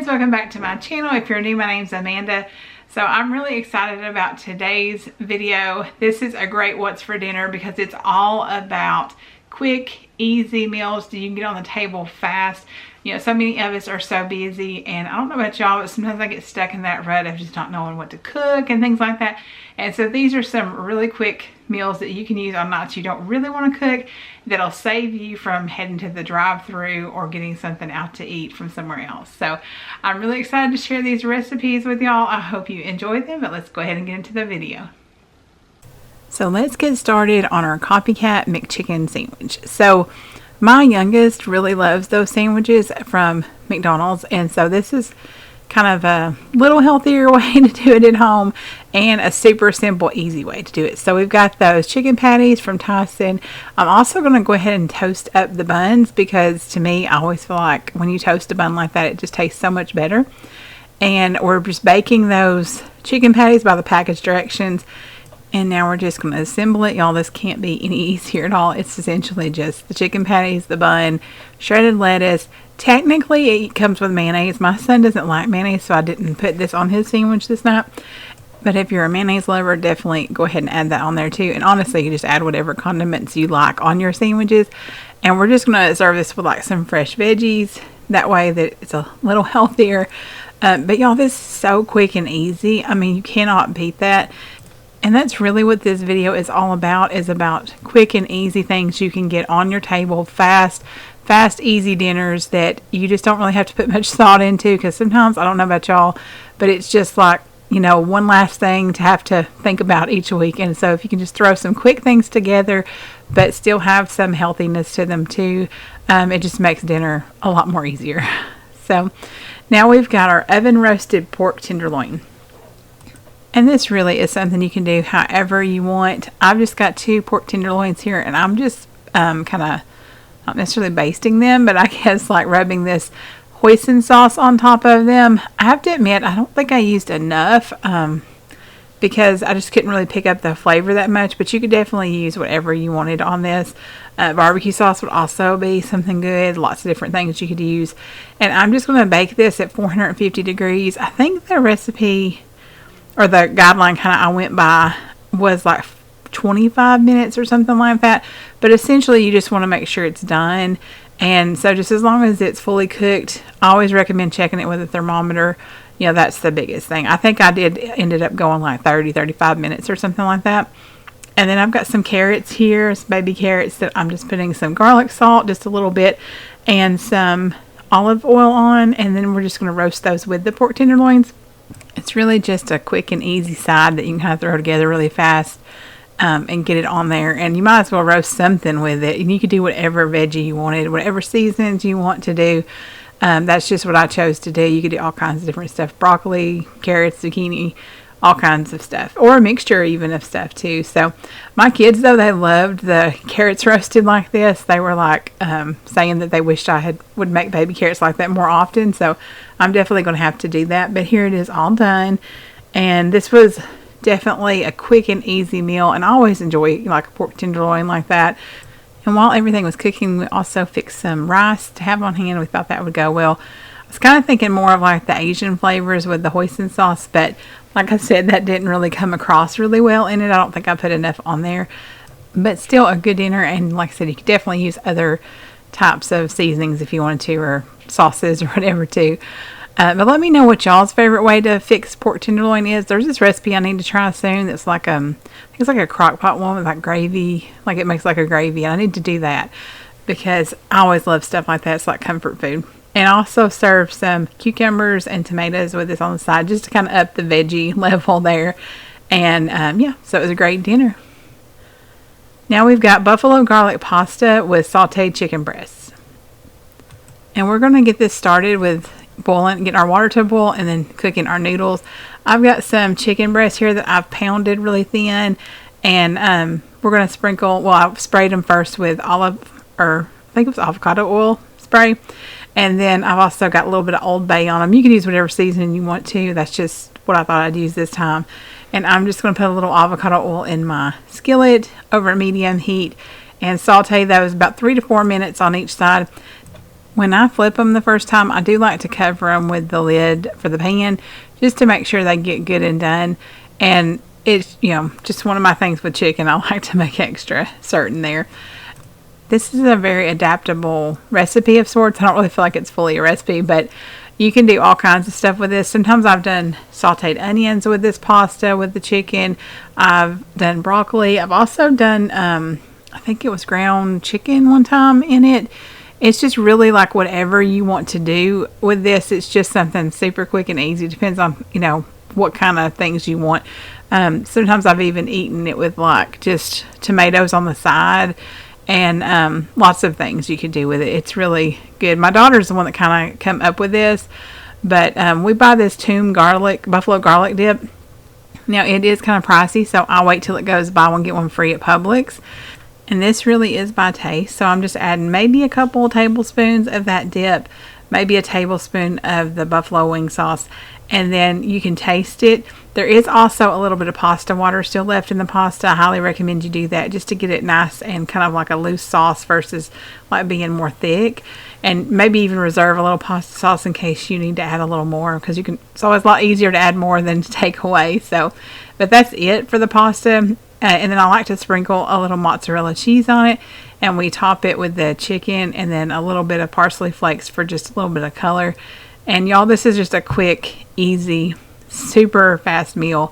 friends, welcome back to my channel. If you're new, my name's Amanda. So I'm really excited about today's video. This is a great what's for dinner because it's all about quick, easy meals that you can get on the table fast. You know, so many of us are so busy, and I don't know about y'all, but sometimes I get stuck in that rut of just not knowing what to cook and things like that. And so these are some really quick meals that you can use on nights you don't really want to cook, that'll save you from heading to the drive-thru or getting something out to eat from somewhere else. So I'm really excited to share these recipes with y'all. I hope you enjoy them, but let's go ahead and get into the video. So let's get started on our Copycat McChicken sandwich. So my youngest really loves those sandwiches from McDonald's, and so this is kind of a little healthier way to do it at home and a super simple, easy way to do it. So we've got those chicken patties from Tyson. I'm also going to go ahead and toast up the buns because to me, I always feel like when you toast a bun like that, it just tastes so much better. And we're just baking those chicken patties by the package directions. And now we're just going to assemble it. Y'all, this can't be any easier at all. It's essentially just the chicken patties, the bun, shredded lettuce. Technically, it comes with mayonnaise. My son doesn't like mayonnaise, so I didn't put this on his sandwich this night. But if you're a mayonnaise lover, definitely go ahead and add that on there too. And honestly, you just add whatever condiments you like on your sandwiches. And we're just going to serve this with like some fresh veggies. That way that it's a little healthier. But y'all, this is so quick and easy. I mean, you cannot beat that. And that's really what this video is all about, is about quick and easy things you can get on your table fast, easy dinners that you just don't really have to put much thought into, because sometimes, I don't know about y'all, but it's just like, you know, one last thing to have to think about each week. And so if you can just throw some quick things together, but still have some healthiness to them too, it just makes dinner a lot more easier. So now we've got our oven roasted pork tenderloin. And this really is something you can do however you want. I've just got 2 pork tenderloins here, and I'm just kind of not necessarily basting them, but I guess like rubbing this hoisin sauce on top of them. I have to admit, I don't think I used enough because I just couldn't really pick up the flavor that much, but you could definitely use whatever you wanted on this. Barbecue sauce would also be something good. Lots of different things you could use. And I'm just going to bake this at 450 degrees. I think the recipe, or the guideline kind of I went by, was like 25 minutes or something like that. But essentially, you just want to make sure it's done. And so just as long as it's fully cooked, I always recommend checking it with a thermometer. You know, that's the biggest thing. I think I ended up going like 35 minutes or something like that. And then I've got some carrots here, some baby carrots that I'm just putting some garlic salt, just a little bit, and some olive oil on. And then we're just going to roast those with the pork tenderloins. It's really just a quick and easy side that you can kind of throw together really fast and get it on there. And you might as well roast something with it. And you could do whatever veggie you wanted, whatever seasons you want to do. That's just what I chose to do. You could do all kinds of different stuff. Broccoli, carrots, zucchini, all kinds of stuff. Or a mixture even of stuff too. So my kids, though, they loved the carrots roasted like this. They were like saying that they wished I would make baby carrots like that more often. So I'm definitely going to have to do that. But here it is all done. And this was definitely a quick and easy meal. And I always enjoy like a pork tenderloin like that. And while everything was cooking, we also fixed some rice to have on hand. We thought that would go well. I was kind of thinking more of like the Asian flavors with the hoisin sauce, but like I said, that didn't really come across really well in it. I don't think I put enough on there, but still a good dinner. And like I said, you could definitely use other types of seasonings if you wanted to, or sauces or whatever too. But let me know what y'all's favorite way to fix pork tenderloin is. There's this recipe I need to try soon that's like I think it's like a crock pot one with like gravy, like it makes like a gravy. And I need to do that because I always love stuff like that. It's like comfort food. And I also serve some cucumbers and tomatoes with this on the side, just to kind of up the veggie level there. And yeah, so it was a great dinner. Now we've got buffalo garlic pasta with sauteed chicken breasts. And we're going to get this started with getting our water to boil and then cooking our noodles. I've got some chicken breasts here that I've pounded really thin. And we're going to sprinkle, well, I sprayed them first with avocado oil spray. And then I've also got a little bit of Old Bay on them. You can use whatever seasoning you want to. That's just what I thought I'd use this time. And I'm just going to put a little avocado oil in my skillet over medium heat and saute those about 3 to 4 minutes on each side. When I flip them the first time, I do like to cover them with the lid for the pan just to make sure they get good and done. And it's, you know, just one of my things with chicken. I like to make extra certain there. This is a very adaptable recipe of sorts. I don't really feel like it's fully a recipe, but you can do all kinds of stuff with this. Sometimes I've done sauteed onions with this pasta, with the chicken. I've done broccoli. I've also done, I think it was ground chicken one time in it. It's just really like whatever you want to do with this. It's just something super quick and easy. Depends on, you know, what kind of things you want. Sometimes I've even eaten it with like just tomatoes on the side. And lots of things you could do with it. It's really good. My daughter's the one that kind of come up with this. But we buy this buffalo garlic dip. Now, it is kind of pricey, so I'll wait till it goes buy one, get one free at Publix. And this really is by taste. So I'm just adding maybe a couple tablespoons of that dip, maybe a tablespoon of the buffalo wing sauce, and then you can taste it. There is also a little bit of pasta water still left in the pasta. I highly recommend you do that just to get it nice and kind of like a loose sauce versus like being more thick. And maybe even reserve a little pasta sauce in case you need to add a little more, because you can. It's always a lot easier to add more than to take away. So, but that's it for the pasta. And then I like to sprinkle a little mozzarella cheese on it, and we top it with the chicken and then a little bit of parsley flakes for just a little bit of color. And y'all, this is just a quick, easy, super fast meal.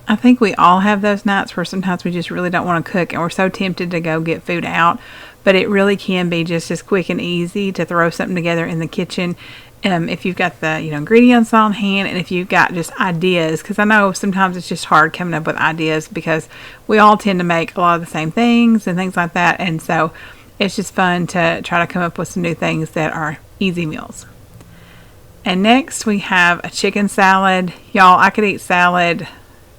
I think we all have those nights where sometimes we just really don't want to cook and we're so tempted to go get food out, but it really can be just as quick and easy to throw something together in the kitchen. If you've got the ingredients on hand, and if you've got just ideas, because I know sometimes it's just hard coming up with ideas because we all tend to make a lot of the same things and things like that, and so it's just fun to try to come up with some new things that are easy meals. And next we have a chicken salad. Y'all, I could eat salad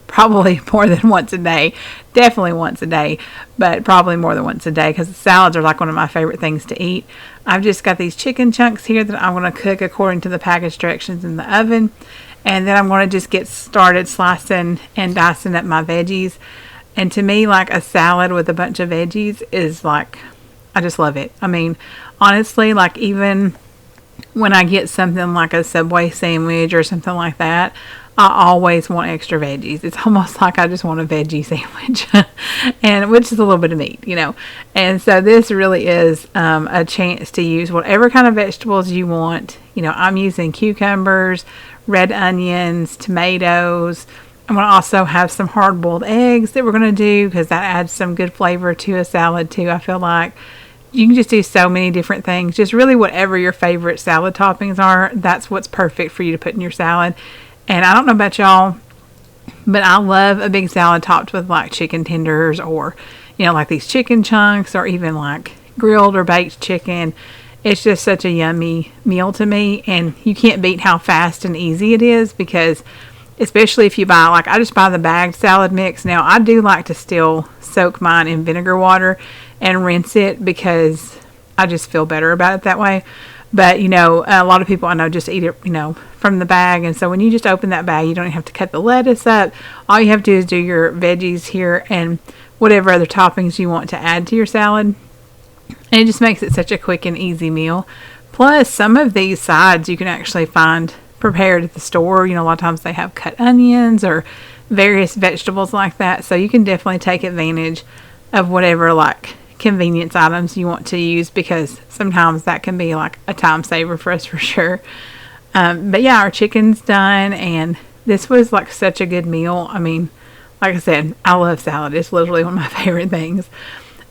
probably more than once a day. Definitely once a day, but probably more than once a day, because salads are like one of my favorite things to eat. I've just got these chicken chunks here that I'm going to cook according to the package directions in the oven. And then I'm going to just get started slicing and dicing up my veggies. And to me, like a salad with a bunch of veggies is like, I just love it. I mean, honestly, like even when I get something like a Subway sandwich or something like that, I always want extra veggies. It's almost like I just want a veggie sandwich, and which is a little bit of meat, And so this really is a chance to use whatever kind of vegetables you want. I'm using cucumbers, red onions, tomatoes. I'm going to also have some hard-boiled eggs that we're going to do because that adds some good flavor to a salad too. I feel like you can just do so many different things. Just really whatever your favorite salad toppings are, that's what's perfect for you to put in your salad. And I don't know about y'all, but I love a big salad topped with like chicken tenders or, like these chicken chunks or even like grilled or baked chicken. It's just such a yummy meal to me. And you can't beat how fast and easy it is, because especially if you buy, like I just buy the bagged salad mix. Now I do like to still soak mine in vinegar water and rinse it because I just feel better about it that way. But, a lot of people I know just eat it, from the bag. And so when you just open that bag, you don't even have to cut the lettuce up. All you have to do is do your veggies here and whatever other toppings you want to add to your salad. And it just makes it such a quick and easy meal. Plus, some of these sides you can actually find prepared at the store. A lot of times they have cut onions or various vegetables like that. So you can definitely take advantage of whatever, like, convenience items you want to use, because sometimes that can be like a time saver for us for sure. But yeah, our chicken's done, and this was like such a good meal. I mean, like I said, I love salad. It's literally one of my favorite things.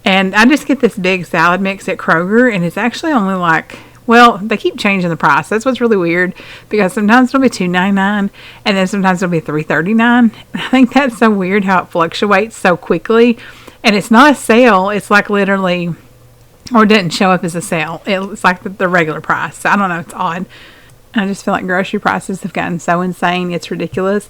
And I just get this big salad mix at Kroger, and it's actually only like, well, they keep changing the price. That's what's really weird, because sometimes it'll be $2.99 and then sometimes it'll be $3.39. I think that's so weird how it fluctuates so quickly. And it's not a sale. It's like literally, or it didn't show up as a sale. It's like the regular price. So I don't know. It's odd. I just feel like grocery prices have gotten so insane. It's ridiculous.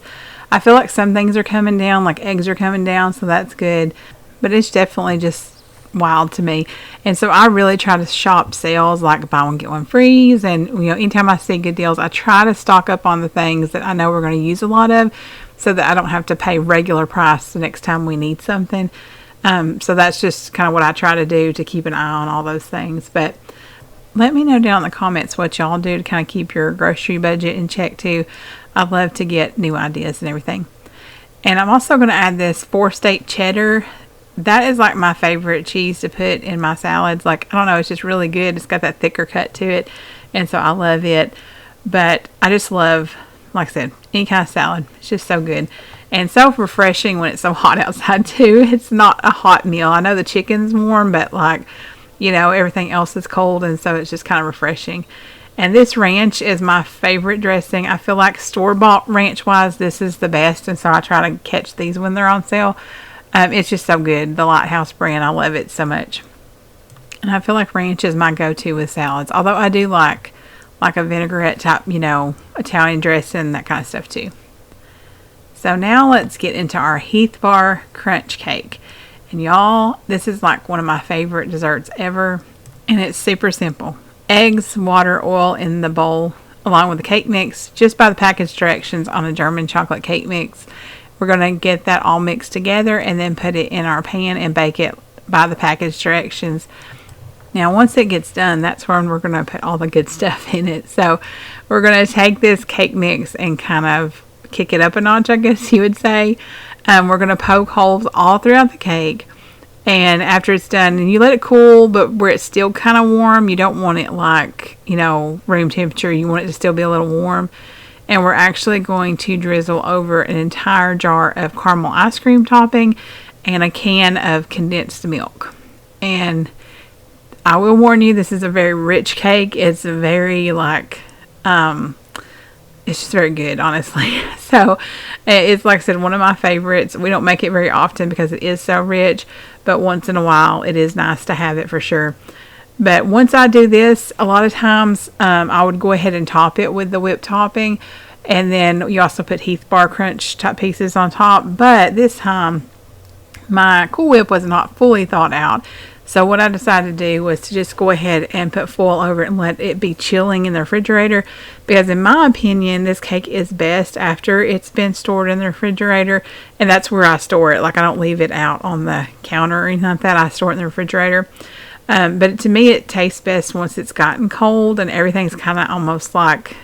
I feel like some things are coming down, like eggs are coming down. So that's good. But it's definitely just wild to me. And so I really try to shop sales, like buy one, get one frees. And, anytime I see good deals, I try to stock up on the things that I know we're going to use a lot of, so that I don't have to pay regular price the next time we need something. So that's just kind of what I try to do to keep an eye on all those things. But let me know down in the comments what y'all do to kind of keep your grocery budget in check too. I'd love to get new ideas and everything. And I'm also going to add this 4-state cheddar. That is like my favorite cheese to put in my salads. Like, I don't know, it's just really good. It's got that thicker cut to it, and so I love it. But I just love, like I said, any kind of salad. It's just so good. And so refreshing when it's so hot outside too. It's not a hot meal. I know the chicken's warm, but like, you know, everything else is cold, and so it's just kind of refreshing. And this ranch is my favorite dressing. I feel like store-bought ranch-wise, this is the best, and so I try to catch these when they're on sale. It's just so good. The Lighthouse brand, I love it so much. And I feel like ranch is my go-to with salads, although I do like a vinaigrette type, you know, Italian dressing, that kind of stuff too. So now let's get into our Heath Bar Crunch Cake. And y'all, this is like one of my favorite desserts ever. And it's super simple. Eggs, water, oil in the bowl, along with the cake mix, just by the package directions on a German chocolate cake mix. We're going to get that all mixed together and then put it in our pan and bake it by the package directions. Now, once it gets done, that's when we're going to put all the good stuff in it. So we're going to take this cake mix and kind of kick it up a notch, I guess you would say. We're going to poke holes all throughout the cake, and after it's done, and you let it cool, but where it's still kind of warm, you don't want it like, you know, room temperature. You want it to still be a little warm. And we're actually going to drizzle over an entire jar of caramel ice cream topping and a can of condensed milk. And I will warn you, this is a very rich cake. It's a very like it's just very good, honestly. So it's, like I said, one of my favorites. We don't make it very often because it is so rich, but once in a while it is nice to have it for sure. But once I do this, a lot of times I would go ahead and top it with the whipped topping, and then you also put Heath Bar Crunch type pieces on top. But this time my Cool Whip was not fully thawed out. So what I decided to do was to just go ahead and put foil over it and let it be chilling in the refrigerator. Because in my opinion, this cake is best after it's been stored in the refrigerator. And that's where I store it. Like, I don't leave it out on the counter or anything like that. I store it in the refrigerator. But to me, it tastes best once it's gotten cold and everything's kind of almost like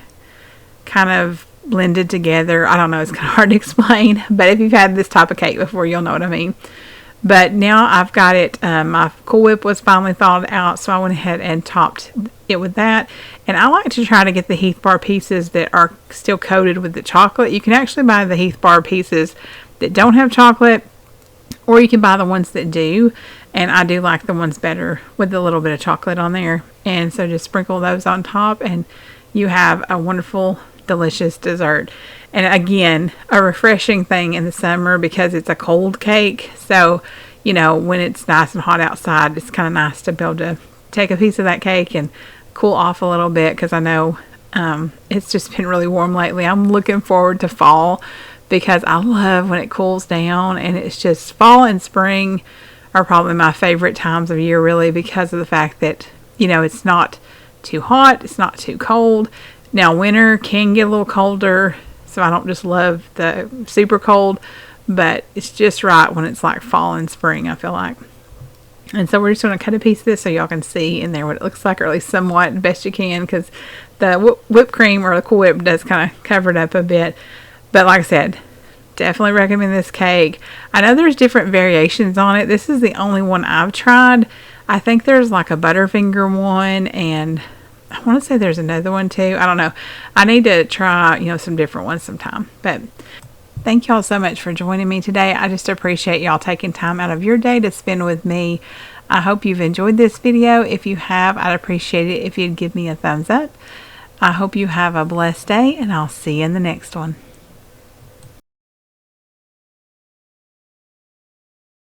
kind of blended together. I don't know. It's kind of hard to explain. But if you've had this type of cake before, you'll know what I mean. But now I've got it, my Cool Whip was finally thawed out, so I went ahead and topped it with that. And I like to try to get the Heath Bar pieces that are still coated with the chocolate. You can actually buy the Heath Bar pieces that don't have chocolate, or you can buy the ones that do. And I do like the ones better with a little bit of chocolate on there. And so just sprinkle those on top, and you have a wonderful, delicious dessert. And again, a refreshing thing in the summer because it's a cold cake. So, you know, when it's nice and hot outside, it's kind of nice to be able to take a piece of that cake and cool off a little bit, because I know it's just been really warm lately. I'm looking forward to fall because I love when it cools down, and it's just fall and spring are probably my favorite times of year, really, because of the fact that, you know, it's not too hot, it's not too cold. Now, winter can get a little colder, so I don't just love the super cold, but it's just right when it's like fall and spring, I feel like. And so we're just going to cut a piece of this so y'all can see in there what it looks like, or at least somewhat, best you can, because the whipped cream or the Cool Whip does kind of cover it up a bit. But like I said, definitely recommend this cake. I know there's different variations on it. This is the only one I've tried. I think there's like a Butterfinger one, and I want to say there's another one too. I don't know. I need to try, you know, some different ones sometime. But thank y'all so much for joining me today. I just appreciate y'all taking time out of your day to spend with me. I hope you've enjoyed this video. If you have, I'd appreciate it if you'd give me a thumbs up. I hope you have a blessed day, and I'll see you in the next one.